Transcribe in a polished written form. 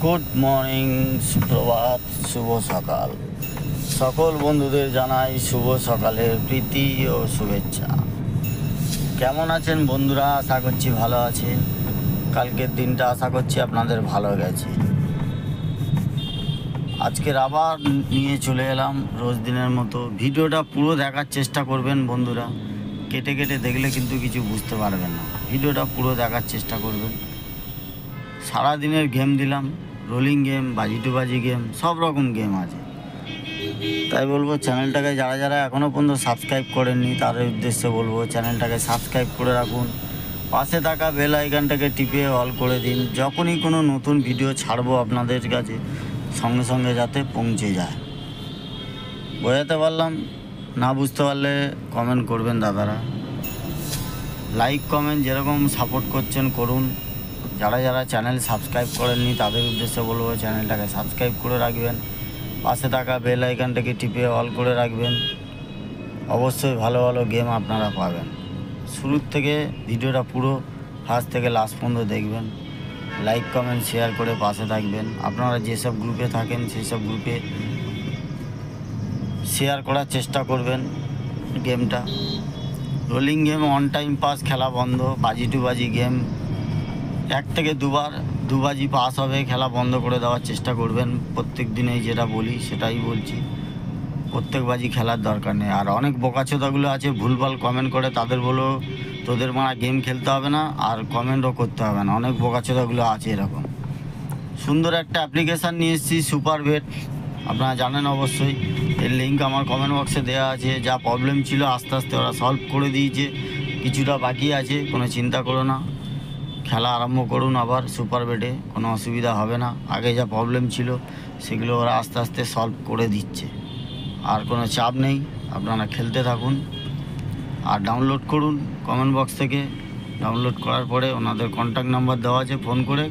Good morning, সুপ্রভাত, শুভ সকাল। সকল বন্ধুদের জানাই শুভ সকালের প্রীতি ও শুভেচ্ছা। কেমন আছেন বন্ধুরা? আশা করছি ভালো আছেন। কালকের দিনটা আশা করছি আপনাদের ভালো গেছে। আজকের আবার নিয়ে চলে এলাম রোজ দিনের মতো। ভিডিওটা পুরো দেখার চেষ্টা করবেন বন্ধুরা। কেটে কেটে দেখলে কিন্তু কিছু বুঝতে পারবেন না। ভিডিওটা পুরো দেখার চেষ্টা করবেন। সারাদিনের গেম দিলাম, রোলিং গেম, বাজি টু বাজি গেম, সব রকম গেম আছে। তাই বলবো চ্যানেলটাকে যারা যারা এখনও পর্যন্ত সাবস্ক্রাইব করেননি তাদের উদ্দেশ্যে বলবো চ্যানেলটাকে সাবস্ক্রাইব করে রাখুন। পাশে থাকা বেল আইকনটাকে টিপে অল করে দিন। যখনই কোনো নতুন ভিডিও ছাড়বো আপনাদের কাছে সঙ্গে সঙ্গে যাতে পৌঁছে যায়। বোঝাতে পারলাম? না বুঝতে পারলে কমেন্ট করবেন দাদারা। লাইক কমেন্ট যেরকম সাপোর্ট করছেন করুন। যারা যারা চ্যানেল সাবস্ক্রাইব করেননি তাদের উদ্দেশ্যে বলবো চ্যানেলটাকে সাবস্ক্রাইব করে রাখবেন। পাশে থাকা বেল আইকনটাকে টিপে অল করে রাখবেন। অবশ্যই ভালো ভালো গেম আপনারা পাবেন। শুরুর থেকে ভিডিওটা পুরো ফার্স্ট থেকে লাস্ট পর্যন্ত দেখবেন। লাইক কমেন্ট শেয়ার করে পাশে থাকবেন। আপনারা যেসব গ্রুপে থাকেন সেই সব গ্রুপে শেয়ার করার চেষ্টা করবেন গেমটা। Rolling game on time pass খেলা বন্ধ। বাজি টু বাজি গেম 1 থেকে 2 বার বাজি পাস হবে, খেলা বন্ধ করে দেওয়ার চেষ্টা করবেন। প্রত্যেক দিনেই যেটা বলি সেটাই বলছি, প্রত্যেক বাজি খেলার দরকার নেই। আর অনেক বোকাচোদাগুলো আছে ভুলভাল কমেন্ট করে, তাদের বলো তোদের মারা গেম খেলতে হবে না আর কমেন্টও করতে হবে না। অনেক বোকাচোদাগুলো আছে এরকম। সুন্দর একটা অ্যাপ্লিকেশান নিয়ে এসেছি, সুপার বেট। আপনারা জানেন অবশ্যই। এর লিঙ্ক আমার কমেন্ট বক্সে দেওয়া আছে। যা প্রবলেম ছিল আস্তে আস্তে ওরা সলভ করে দিয়েছে, কিছুটা বাকি আছে, কোনো চিন্তা করো না। খেলা আরম্ভ করুন আবার সুপার বেটে, কোনো অসুবিধা হবে না। আগে যা প্রবলেম ছিল সেগুলো ওরা আস্তে আস্তে সলভ করে দিচ্ছে। আর কোনো চাপ নেই, আপনারা খেলতে থাকুন। আর ডাউনলোড করুন কমেন্ট বক্স থেকে। ডাউনলোড করার পরে ওনাদের কন্ট্যাক্ট নাম্বার দেওয়া আছে, ফোন করে